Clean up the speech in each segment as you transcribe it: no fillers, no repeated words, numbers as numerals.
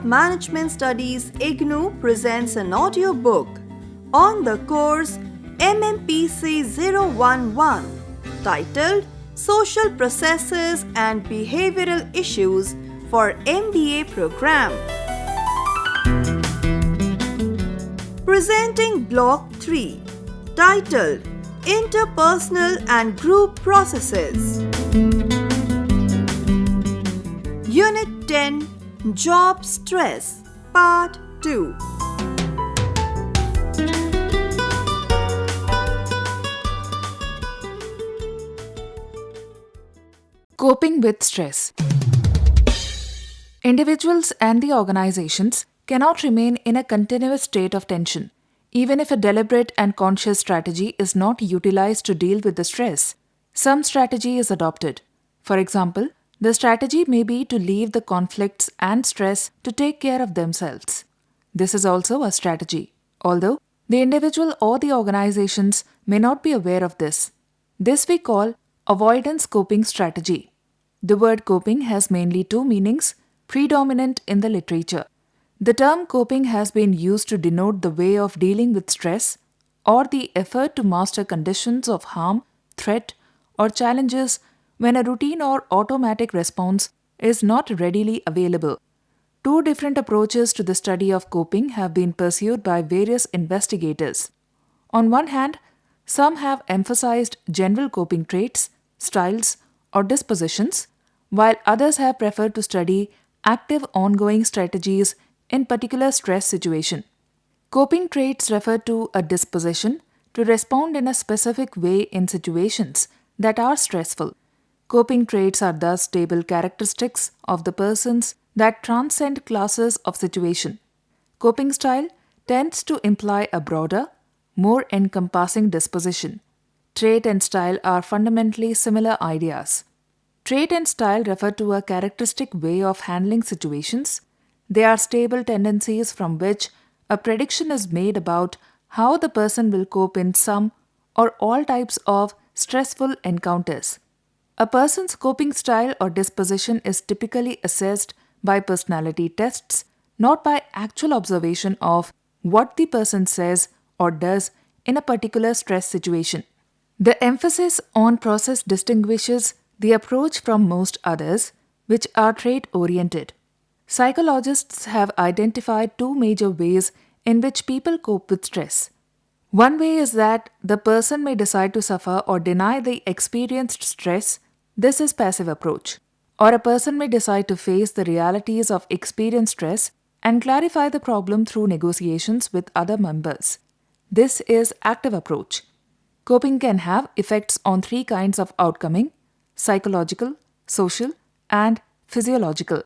of Management Studies IGNOU presents an audiobook on the course Mmpc 011 titled Social Processes and Behavioral Issues for MBA Program. Presenting Block 3 titled Interpersonal and Group Processes. Unit 10 Job Stress Part 2. Coping with stress. Individuals and the organizations cannot remain in a continuous state of tension, even if a deliberate and conscious strategy is not utilized to deal with the stress. Some strategy is adopted. For example, the strategy may be to leave the conflicts and stress to take care of themselves. This is also a strategy, although the individual or the organizations may not be aware of this. This we call avoidance coping strategy. The word coping has mainly two meanings predominant in the literature. The term coping has been used to denote the way of dealing with stress or the effort to master conditions of harm, threat, or challenges when a routine or automatic response is not readily available. Two different approaches to the study of coping have been pursued by various investigators. On one hand, some have emphasized general coping traits, styles, or dispositions, while others have preferred to study active ongoing strategies in particular stress situation. Coping traits refer to a disposition to respond in a specific way in situations that are stressful. Coping traits are thus stable characteristics of the persons that transcend classes of situation. Coping style tends to imply a broader, more encompassing disposition. Trait and style are fundamentally similar ideas. Trait and style refer to a characteristic way of handling situations. They are stable tendencies from which a prediction is made about how the person will cope in some or all types of stressful encounters. A person's coping style or disposition is typically assessed by personality tests, not by actual observation of what the person says or does in a particular stress situation. The emphasis on process distinguishes the approach from most others, which are trait-oriented. Psychologists have identified two major ways in which people cope with stress. One way is that the person may decide to suffer or deny the experienced stress. This is passive approach. Or a person may decide to face the realities of experienced stress and clarify the problem through negotiations with other members. This is active approach. Coping can have effects on three kinds of outcoming: psychological, social, and physiological.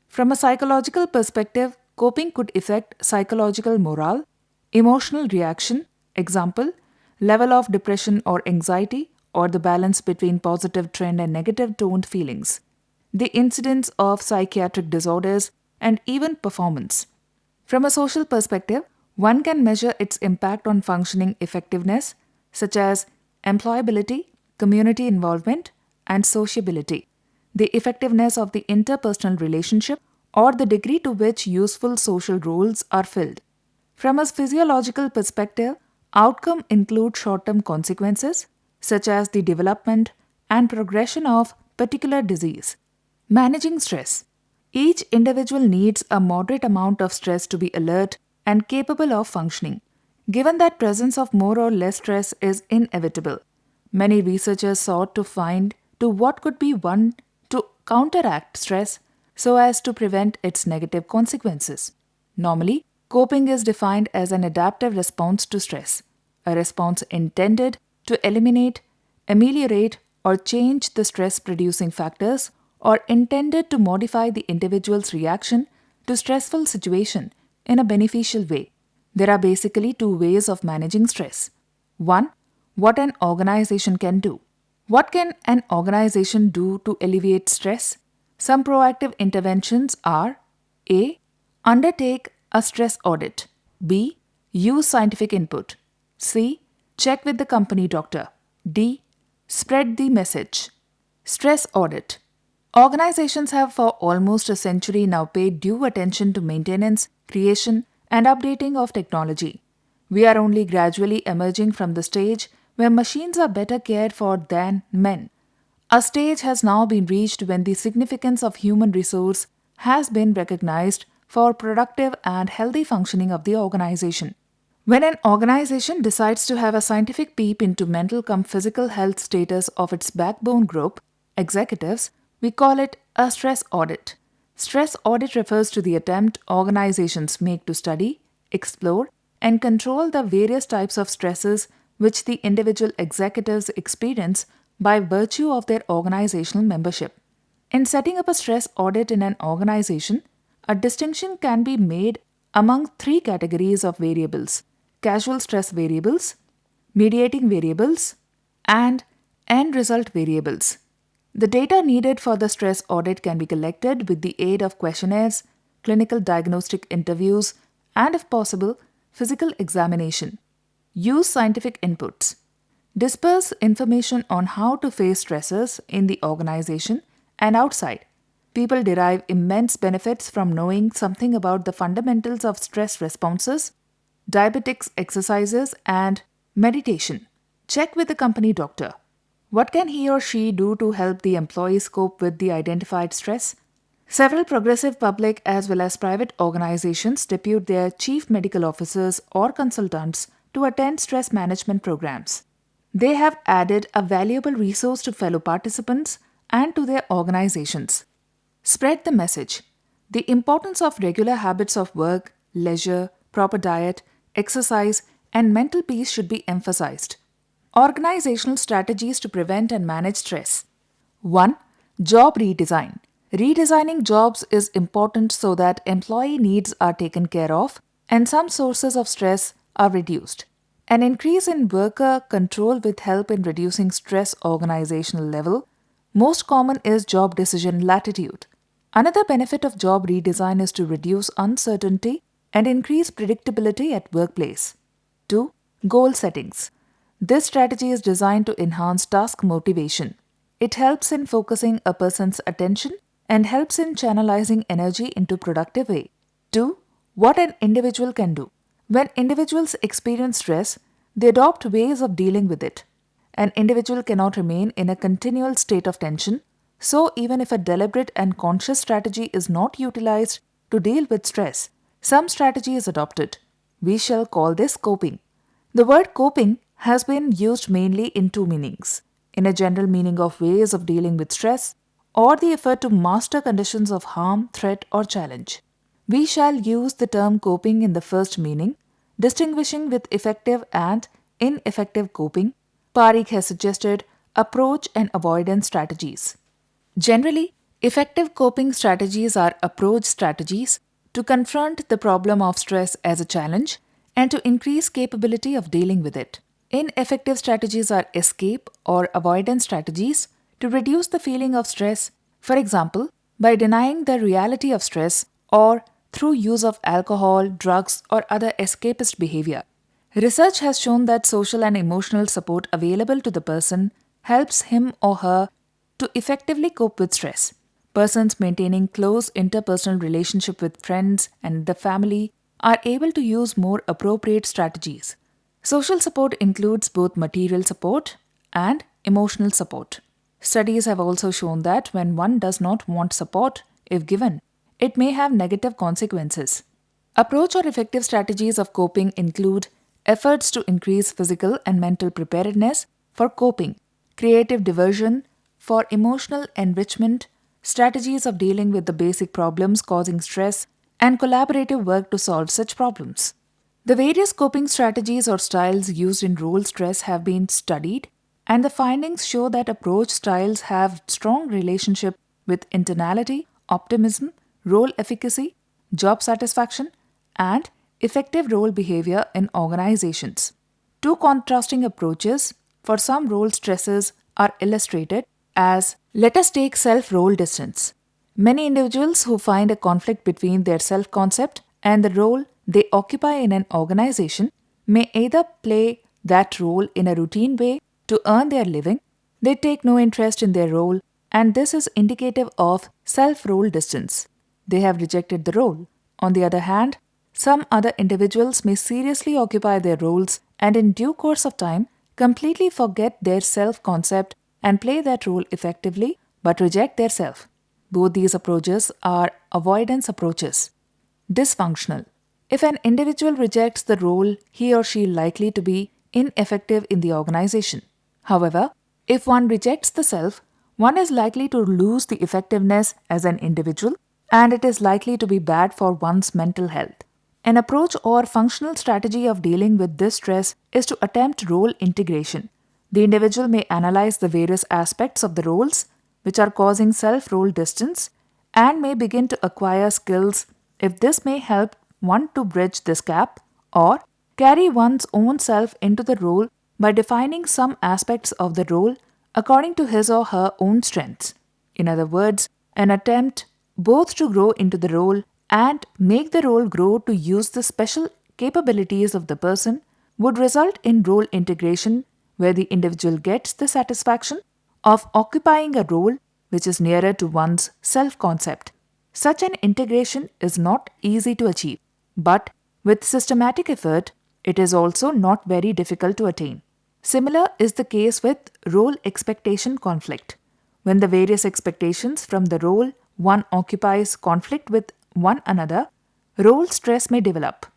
From a psychological perspective, coping could affect psychological morale, emotional reaction, example, level of depression or anxiety, or the balance between positive trend and negative toned feelings, the incidence of psychiatric disorders, and even performance. From a social perspective, one can measure its impact on functioning effectiveness, such as employability, community involvement, and sociability, the effectiveness of the interpersonal relationship, or the degree to which useful social roles are filled. From a physiological perspective, outcome include short-term consequences, such as the development and progression of particular disease. Managing stress. Each individual needs a moderate amount of stress to be alert and capable of functioning. Given that presence of more or less stress is inevitable, many researchers sought to find what could be one to counteract stress so as to prevent its negative consequences. Normally, coping is defined as an adaptive response to stress, a response intended to eliminate, ameliorate, or change the stress-producing factors, or intended to modify the individual's reaction to stressful situation in a beneficial way. There are basically two ways of managing stress. One, what an organization can do. What can an organization do to alleviate stress? Some proactive interventions are: A. Undertake a stress audit. B. Use scientific input. C. Check with the company doctor. D. Spread the message. Stress audit. Organizations have for almost a century now paid due attention to maintenance, creation, and updating of technology. We are only gradually emerging from the stage where machines are better cared for than men. A stage has now been reached when the significance of human resource has been recognized for productive and healthy functioning of the organization. When an organization decides to have a scientific peep into mental cum physical health status of its backbone group, executives, we call it a stress audit. Stress audit refers to the attempt organizations make to study, explore, and control the various types of stresses which the individual executives experience by virtue of their organizational membership. In setting up a stress audit in an organization, a distinction can be made among three categories of variables: casual stress variables, mediating variables, and end result variables. The data needed for the stress audit can be collected with the aid of questionnaires, clinical diagnostic interviews, and if possible, physical examination. Use scientific inputs. Disperse information on how to face stresses in the organization and outside. People derive immense benefits from knowing something about the fundamentals of stress responses, diabetics exercises, and meditation. Check with the company doctor. What can he or she do to help the employees cope with the identified stress? Several progressive public as well as private organizations depute their chief medical officers or consultants to attend stress management programs. They have added a valuable resource to fellow participants and to their organizations. Spread the message. The importance of regular habits of work, leisure, proper diet, exercise, and mental peace should be emphasized. Organizational strategies to prevent and manage stress. 1. Job redesign. Redesigning jobs is important so that employee needs are taken care of and some sources of stress are reduced. An increase in worker control with help in reducing stress organizational level. Most common is job decision latitude. Another benefit of job redesign is to reduce uncertainty and increase predictability at workplace. 2. Goal settings. This strategy is designed to enhance task motivation. It helps in focusing a person's attention and helps in channelizing energy into productive way. 2. What an individual can do. When individuals experience stress, they adopt ways of dealing with it. An individual cannot remain in a continual state of tension, so even if a deliberate and conscious strategy is not utilized to deal with stress, some strategy is adopted. We shall call this coping. The word coping has been used mainly in two meanings: in a general meaning of ways of dealing with stress, or the effort to master conditions of harm, threat, or challenge. We shall use the term coping in the first meaning, distinguishing with effective and ineffective coping. Parikh has suggested approach and avoidance strategies. Generally, effective coping strategies are approach strategies to confront the problem of stress as a challenge and to increase capability of dealing with it. Ineffective strategies are escape or avoidance strategies to reduce the feeling of stress, for example, by denying the reality of stress or through use of alcohol, drugs, or other escapist behavior. Research has shown that social and emotional support available to the person helps him or her to effectively cope with stress. Persons maintaining close interpersonal relationship with friends and the family are able to use more appropriate strategies. Social support includes both material support and emotional support. Studies have also shown that when one does not want support, if given, it may have negative consequences. Approach or effective strategies of coping include efforts to increase physical and mental preparedness for coping, creative diversion for emotional enrichment, strategies of dealing with the basic problems causing stress, and collaborative work to solve such problems. The various coping strategies or styles used in role stress have been studied, and the findings show that approach styles have strong relationship with internality, optimism, role efficacy, job satisfaction, and effective role behavior in organizations. Two contrasting approaches for some role stresses are illustrated as: let us take self-role distance. Many individuals who find a conflict between their self-concept and the role they occupy in an organization may either play that role in a routine way to earn their living, they take no interest in their role, and this is indicative of self-role distance. They have rejected the role. On the other hand, some other individuals may seriously occupy their roles and in due course of time completely forget their self-concept and play that role effectively but reject their self. Both these approaches are avoidance approaches. Dysfunctional. If an individual rejects the role, he or she is likely to be ineffective in the organization. However, if one rejects the self, one is likely to lose the effectiveness as an individual and it is likely to be bad for one's mental health. An approach or functional strategy of dealing with this stress is to attempt role integration. The individual may analyze the various aspects of the roles which are causing self-role distance and may begin to acquire skills if this may help one to bridge this gap or carry one's own self into the role by defining some aspects of the role according to his or her own strengths. In other words, an attempt both to grow into the role and make the role grow to use the special capabilities of the person would result in role integration where the individual gets the satisfaction of occupying a role which is nearer to one's self-concept. Such an integration is not easy to achieve, but with systematic effort, it is also not very difficult to attain. Similar is the case with role expectation conflict. When the various expectations from the role one occupies conflict with one another, role stress may develop.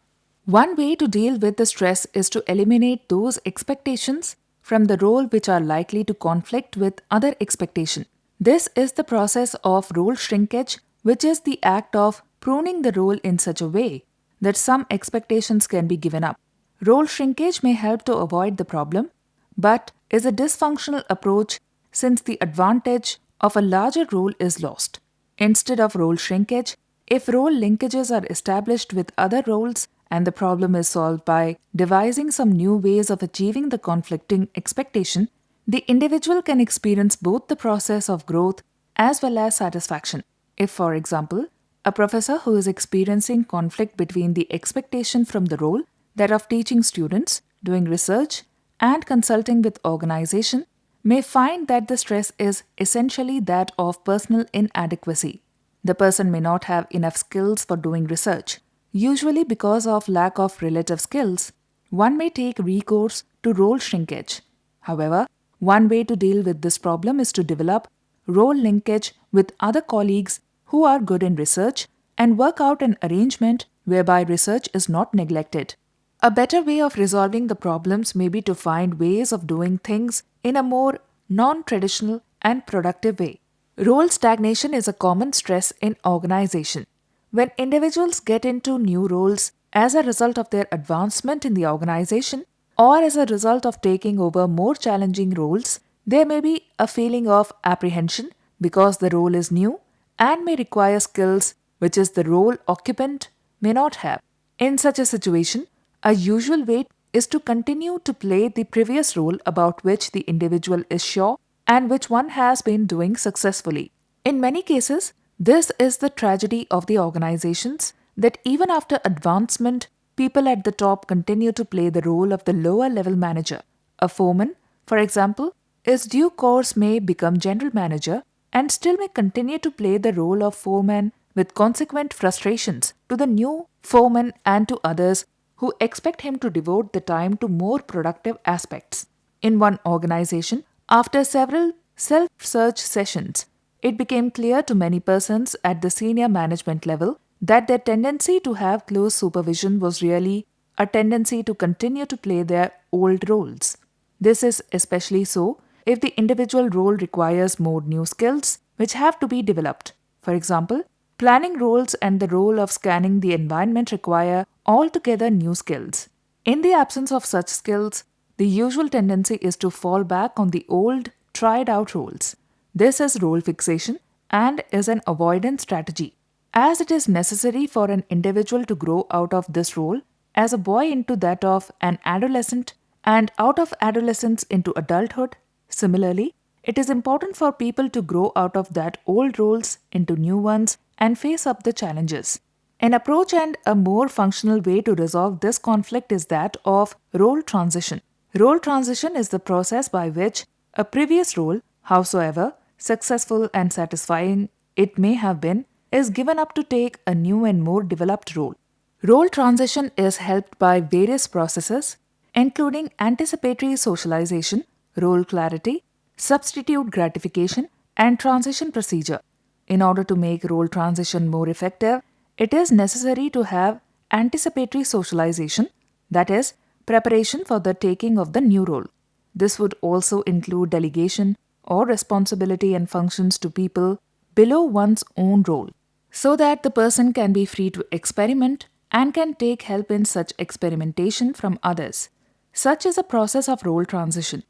One way to deal with the stress is to eliminate those expectations from the role which are likely to conflict with other expectation. This is the process of role shrinkage, which is the act of pruning the role in such a way that some expectations can be given up. Role shrinkage may help to avoid the problem, but is a dysfunctional approach since the advantage of a larger role is lost. Instead of role shrinkage, if role linkages are established with other roles and the problem is solved by devising some new ways of achieving the conflicting expectation, the individual can experience both the process of growth as well as satisfaction. If, for example, a professor who is experiencing conflict between the expectation from the role, that of teaching students, doing research, and consulting with organization, may find that the stress is essentially that of personal inadequacy. The person may not have enough skills for doing research. Usually because of lack of relative skills, one may take recourse to role shrinkage. However, one way to deal with this problem is to develop role linkage with other colleagues who are good in research and work out an arrangement whereby research is not neglected. A better way of resolving the problems may be to find ways of doing things in a more non-traditional and productive way. Role stagnation is a common stress in organization. When individuals get into new roles as a result of their advancement in the organization or as a result of taking over more challenging roles, there may be a feeling of apprehension because the role is new and may require skills which is the role occupant may not have. In such a situation, a usual way is to continue to play the previous role about which the individual is sure and which one has been doing successfully. In many cases, this is the tragedy of the organizations that even after advancement, people at the top continue to play the role of the lower level manager. A foreman, for example, is due course may become general manager and still may continue to play the role of foreman with consequent frustrations to the new foreman and to others who expect him to devote the time to more productive aspects. In one organization, after several self-search sessions, it became clear to many persons at the senior management level that their tendency to have close supervision was really a tendency to continue to play their old roles. This is especially so if the individual role requires more new skills which have to be developed. For example, planning roles and the role of scanning the environment require altogether new skills. In the absence of such skills, the usual tendency is to fall back on the old, tried-out roles. This is role fixation and is an avoidance strategy. As it is necessary for an individual to grow out of this role as a boy into that of an adolescent and out of adolescence into adulthood, similarly, it is important for people to grow out of that old roles into new ones and face up the challenges. An approach and a more functional way to resolve this conflict is that of role transition. Role transition is the process by which a previous role, howsoever, successful and satisfying it may have been, is given up to take a new and more developed role. Role transition is helped by various processes, including anticipatory socialization, role clarity, substitute gratification, and transition procedure. In order to make role transition more effective, it is necessary to have anticipatory socialization, that is, preparation for the taking of the new role. This would also include delegation or responsibility and functions to people below one's own role, so that the person can be free to experiment and can take help in such experimentation from others. Such is a process of role transition.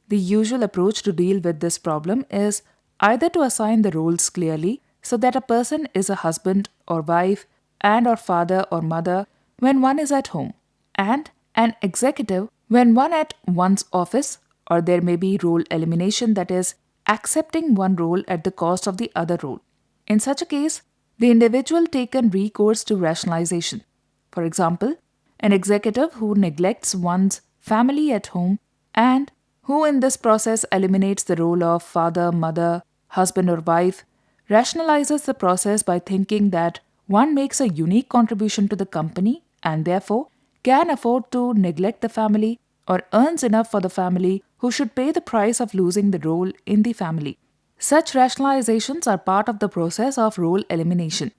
The usual approach to deal with this problem is either to assign the roles clearly so that a person is a husband or wife and or father or mother when one is at home, and an executive when one at one's office, or there may be role elimination, that is, accepting one role at the cost of the other role. In such a case, the individual taken recourse to rationalization. For example, an executive who neglects one's family at home and who in this process eliminates the role of father, mother, husband, or wife, rationalizes the process by thinking that one makes a unique contribution to the company and therefore can afford to neglect the family or earns enough for the family who should pay the price of losing the role in the family. Such rationalizations are part of the process of role elimination.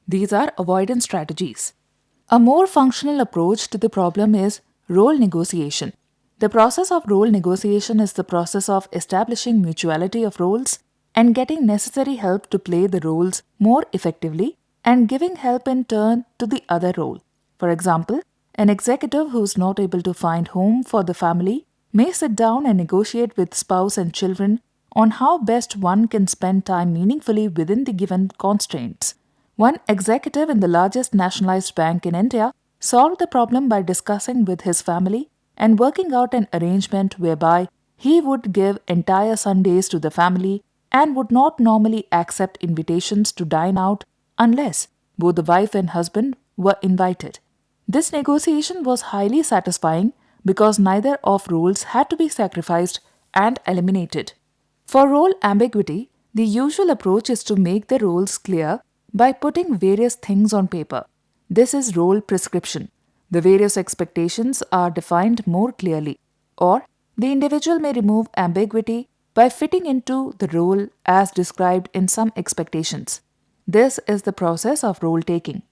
These are avoidance strategies. A more functional approach to the problem is role negotiation. The process of role negotiation is the process of establishing mutuality of roles and getting necessary help to play the roles more effectively and giving help in turn to the other role. For example, an executive who is not able to find home for the family may sit down and negotiate with spouse and children on how best one can spend time meaningfully within the given constraints. One executive in the largest nationalized bank in India solved the problem by discussing with his family and working out an arrangement whereby he would give entire Sundays to the family and would not normally accept invitations to dine out unless both the wife and husband were invited. This negotiation was highly satisfying because neither of roles had to be sacrificed and eliminated. For role ambiguity, the usual approach is to make the roles clear by putting various things on paper. This is role prescription. The various expectations are defined more clearly, or the individual may remove ambiguity by fitting into the role as described in some expectations. This is the process of role taking.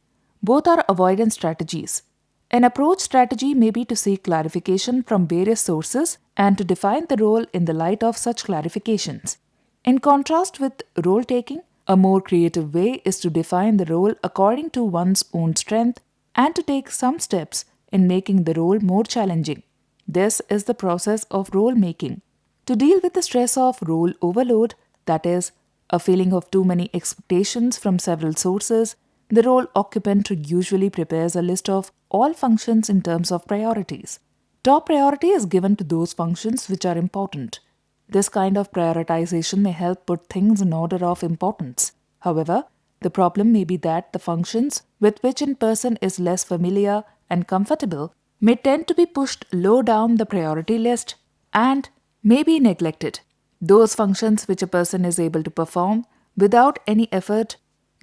Both are avoidance strategies. An approach strategy may be to seek clarification from various sources and to define the role in the light of such clarifications. In contrast with role taking, a more creative way is to define the role according to one's own strength and to take some steps in making the role more challenging. This is the process of role making. To deal with the stress of role overload, that is, a feeling of too many expectations from several sources, the role occupant usually prepares a list of all functions in terms of priorities. Top priority is given to those functions which are important. This kind of prioritization may help put things in order of importance. However, the problem may be that the functions with which a person is less familiar and comfortable may tend to be pushed low down the priority list and may be neglected. Those functions which a person is able to perform without any effort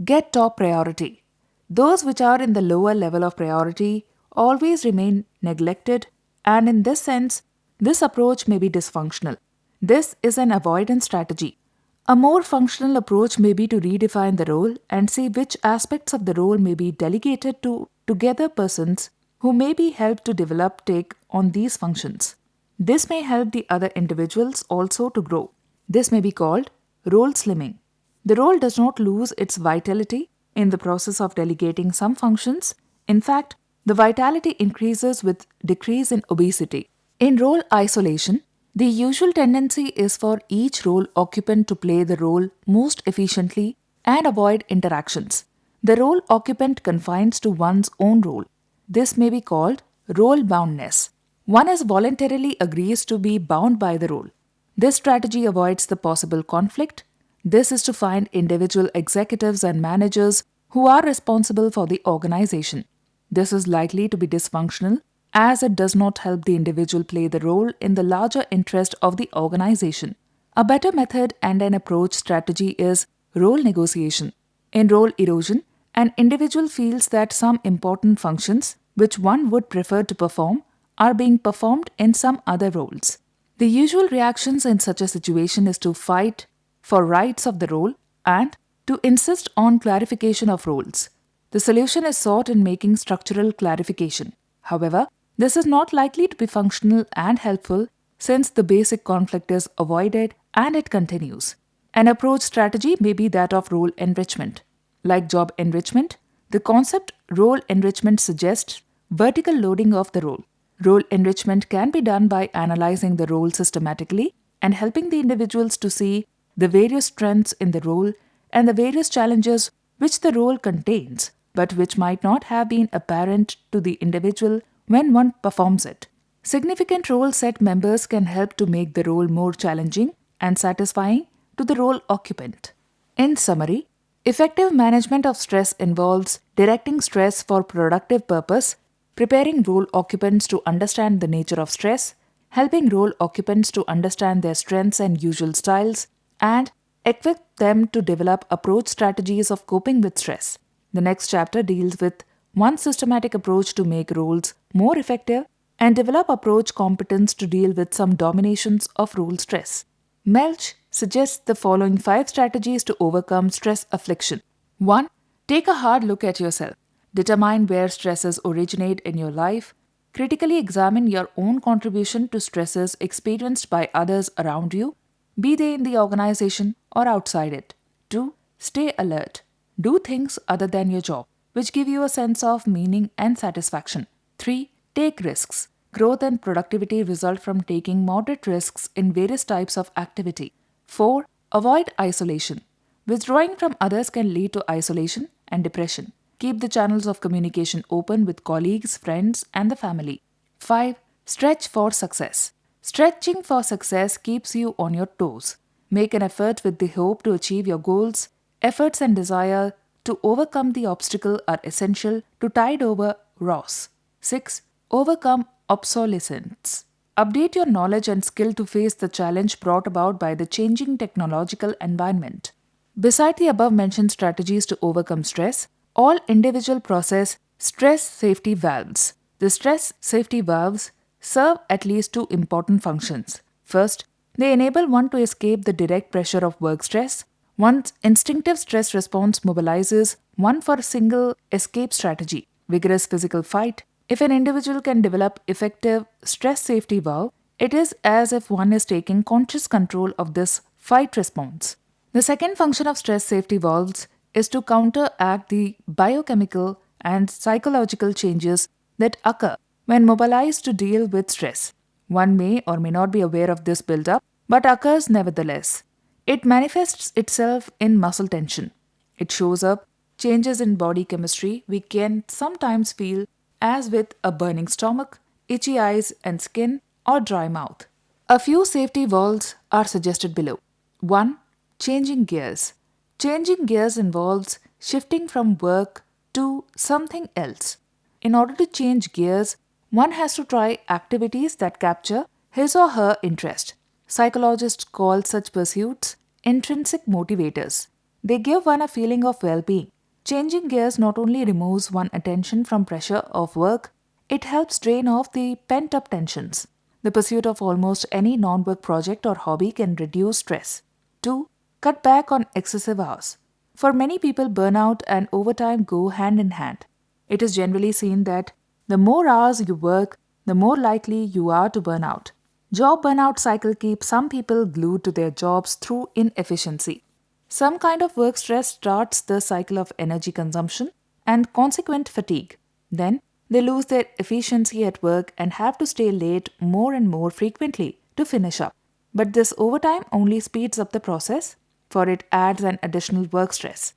get top priority. Those which are in the lower level of priority always remain neglected, and in this sense, this approach may be dysfunctional. This is an avoidance strategy. A more functional approach may be to redefine the role and see which aspects of the role may be delegated to together persons who may be helped to develop take on these functions. This may help the other individuals also to grow. This may be called role slimming. The role does not lose its vitality in the process of delegating some functions. In fact, the vitality increases with decrease in obesity. In role isolation, the usual tendency is for each role occupant to play the role most efficiently and avoid interactions. The role occupant confines to one's own role. This may be called role boundness. One is voluntarily agrees to be bound by the role. This strategy avoids the possible conflict. This is to find individual executives and managers who are responsible for the organization. This is likely to be dysfunctional as it does not help the individual play the role in the larger interest of the organization. A better method and an approach strategy is role negotiation. In role erosion, an individual feels that some important functions which one would prefer to perform are being performed in some other roles. The usual reactions in such a situation is to fight for rights of the role and to insist on clarification of roles. The solution is sought in making structural clarification. However, this is not likely to be functional and helpful since the basic conflict is avoided and it continues. An approach strategy may be that of role enrichment. Like job enrichment, the concept role enrichment suggests vertical loading of the role. Role enrichment can be done by analyzing the role systematically and helping the individuals to see the various strengths in the role and the various challenges which the role contains, but which might not have been apparent to the individual when one performs it. Significant role set members can help to make the role more challenging and satisfying to the role occupant. In summary, effective management of stress involves directing stress for productive purpose, preparing role occupants to understand the nature of stress, helping role occupants to understand their strengths and usual styles, and equip them to develop approach strategies of coping with stress. The next chapter deals with one systematic approach to make roles more effective and develop approach competence to deal with some dominations of role stress. Melch suggests the following 5 strategies to overcome stress affliction. 1. Take a hard look at yourself. Determine where stresses originate in your life. Critically examine your own contribution to stresses experienced by others around you, be they in the organization or outside it. 2. Stay alert. Do things other than your job, which give you a sense of meaning and satisfaction. 3. Take risks. Growth and productivity result from taking moderate risks in various types of activity. 4. Avoid isolation. Withdrawing from others can lead to isolation and depression. Keep the channels of communication open with colleagues, friends, and the family. 5. Stretch for success. Stretching for success keeps you on your toes. Make an effort with the hope to achieve your goals. Efforts and desire to overcome the obstacle are essential to tide over Ross. 6. Overcome obsolescence. Update your knowledge and skill to face the challenge brought about by the changing technological environment. Beside the above mentioned strategies to overcome stress, all individuals possess stress safety valves. The stress safety valves serve at least 2 important functions. First, they enable one to escape the direct pressure of work stress. One's instinctive stress response mobilizes one for a single escape strategy, vigorous physical fight. If an individual can develop effective stress safety valve, it is as if one is taking conscious control of this fight response. The second function of stress safety valves is to counteract the biochemical and psychological changes that occur when mobilized to deal with stress. One may or may not be aware of this buildup, but occurs nevertheless. It manifests itself in muscle tension. It shows up changes in body chemistry we can sometimes feel, as with a burning stomach, itchy eyes and skin, or dry mouth. A few safety valves are suggested below. 1. Changing gears. Changing gears involves shifting from work to something else. In order to change gears, one has to try activities that capture his or her interest. Psychologists call such pursuits intrinsic motivators. They give one a feeling of well-being. Changing gears not only removes one's attention from pressure of work, it helps drain off the pent-up tensions. The pursuit of almost any non-work project or hobby can reduce stress. 2. Cut back on excessive hours. For many people, burnout and overtime go hand in hand. It is generally seen that the more hours you work, the more likely you are to burn out. Job burnout cycle keeps some people glued to their jobs through inefficiency. Some kind of work stress starts the cycle of energy consumption and consequent fatigue. Then they lose their efficiency at work and have to stay late more and more frequently to finish up. But this overtime only speeds up the process, for it adds an additional work stress.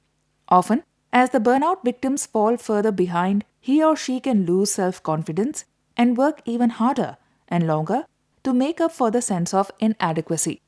Often, as the burnout victims fall further behind, he or she can lose self-confidence and work even harder and longer to make up for the sense of inadequacy.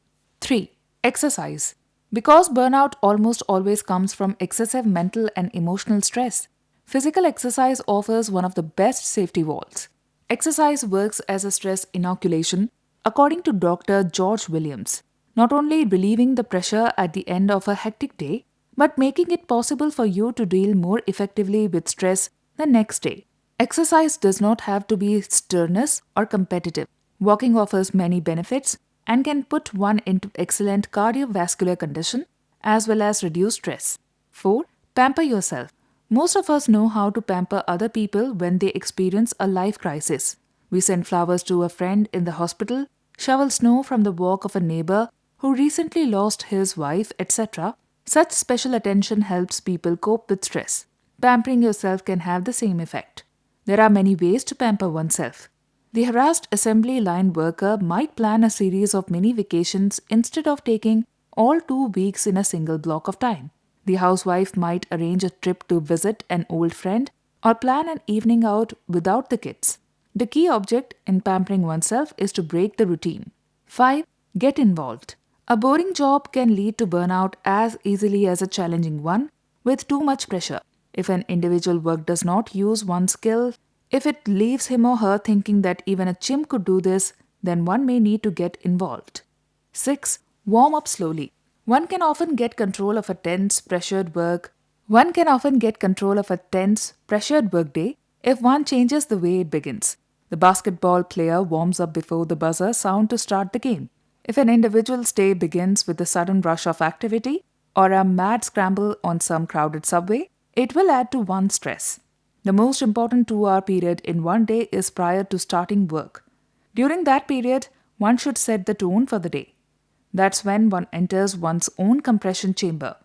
3. Exercise. Because burnout almost always comes from excessive mental and emotional stress, physical exercise offers one of the best safety valves. Exercise works as a stress inoculation, according to Dr. George Williams. not only relieving the pressure at the end of a hectic day, but making it possible for you to deal more effectively with stress the next day. Exercise does not have to be strenuous or competitive. Walking offers many benefits and can put one into excellent cardiovascular condition as well as reduce stress. 4. Pamper yourself. Most of us know how to pamper other people when they experience a life crisis. We send flowers to a friend in the hospital, shovel snow from the walk of a neighbor who recently lost his wife, etc. Such special attention helps people cope with stress. Pampering yourself can have the same effect. There are many ways to pamper oneself. The harassed assembly line worker might plan a series of mini vacations instead of taking all 2 weeks in a single block of time. The housewife might arrange a trip to visit an old friend or plan an evening out without the kids. The key object in pampering oneself is to break the routine. 5. Get involved. A boring job can lead to burnout as easily as a challenging one with too much pressure. If an individual work does not use one skill, if it leaves him or her thinking that even a chimp could do this, then one may need to get involved. 6. Warm up slowly. One can often get control of a tense, pressured work day if one changes the way it begins. The basketball player warms up before the buzzer sound to start the game. If an individual's day begins with a sudden rush of activity or a mad scramble on some crowded subway, it will add to one's stress. The most important 2-hour period in one day is prior to starting work. During that period, one should set the tone for the day. That's when one enters one's own compression chamber.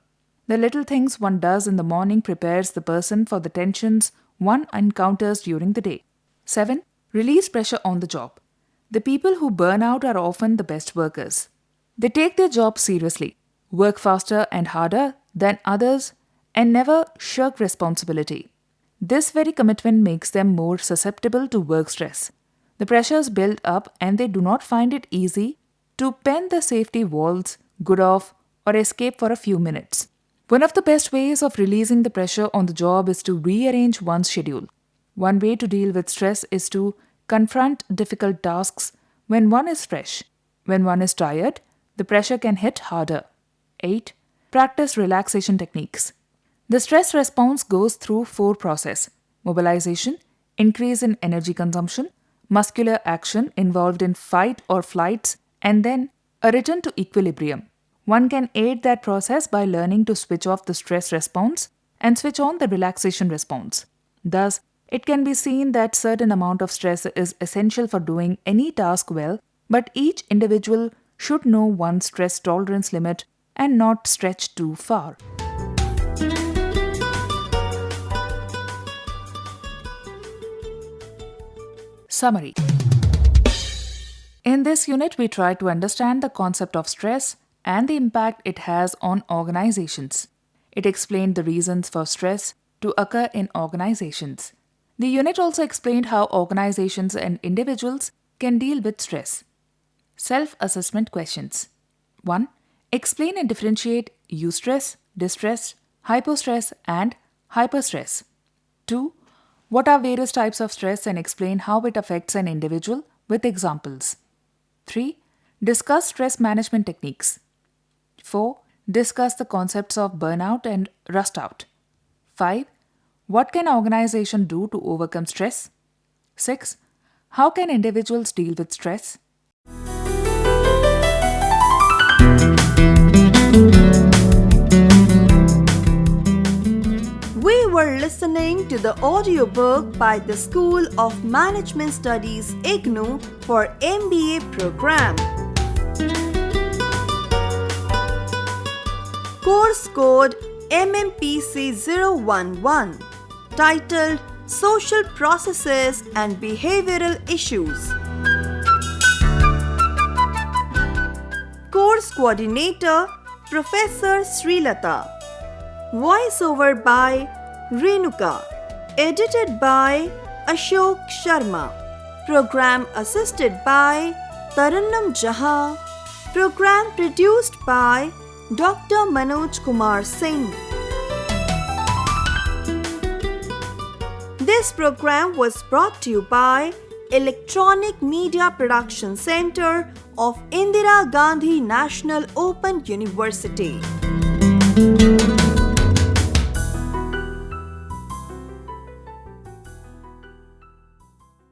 The little things one does in the morning prepares the person for the tensions one encounters during the day. 7. Release pressure on the job. The people who burn out are often the best workers. They take their job seriously, work faster and harder than others, and never shirk responsibility. This very commitment makes them more susceptible to work stress. The pressures build up and they do not find it easy to pen the safety walls, good off, or escape for a few minutes. One of the best ways of releasing the pressure on the job is to rearrange one's schedule. One way to deal with stress is to confront difficult tasks when one is fresh. When one is tired, the pressure can hit harder. 8. Practice relaxation techniques. The stress response goes through 4 processes: mobilization, increase in energy consumption, muscular action involved in fight or flights, and then a return to equilibrium. One can aid that process by learning to switch off the stress response and switch on the relaxation response. Thus, it can be seen that certain amount of stress is essential for doing any task well, but each individual should know one's stress tolerance limit and not stretch too far. Summary. In this unit, we try to understand the concept of stress and the impact it has on organizations. It explained the reasons for stress to occur in organizations. The unit also explained how organizations and individuals can deal with stress. Self-assessment questions. 1. Explain and differentiate eustress, distress, hypostress, and hyperstress. 2. What are various types of stress and explain how it affects an individual with examples. 3. Discuss stress management techniques. 4. Discuss the concepts of burnout and rust out. 5. What can organization do to overcome stress? 6. How can individuals deal with stress? We were listening to the audiobook by the School of Management Studies IGNOU for MBA program. Course code Mmpc 011, titled Social Processes and Behavioral Issues. Course coordinator Professor Srilata. Voiceover by Renuka. Edited by Ashok Sharma. Program assisted by Tarannum Jaha. Program produced by Dr. Manoj Kumar Singh. This program was brought to you by Electronic Media Production Center of Indira Gandhi National Open University.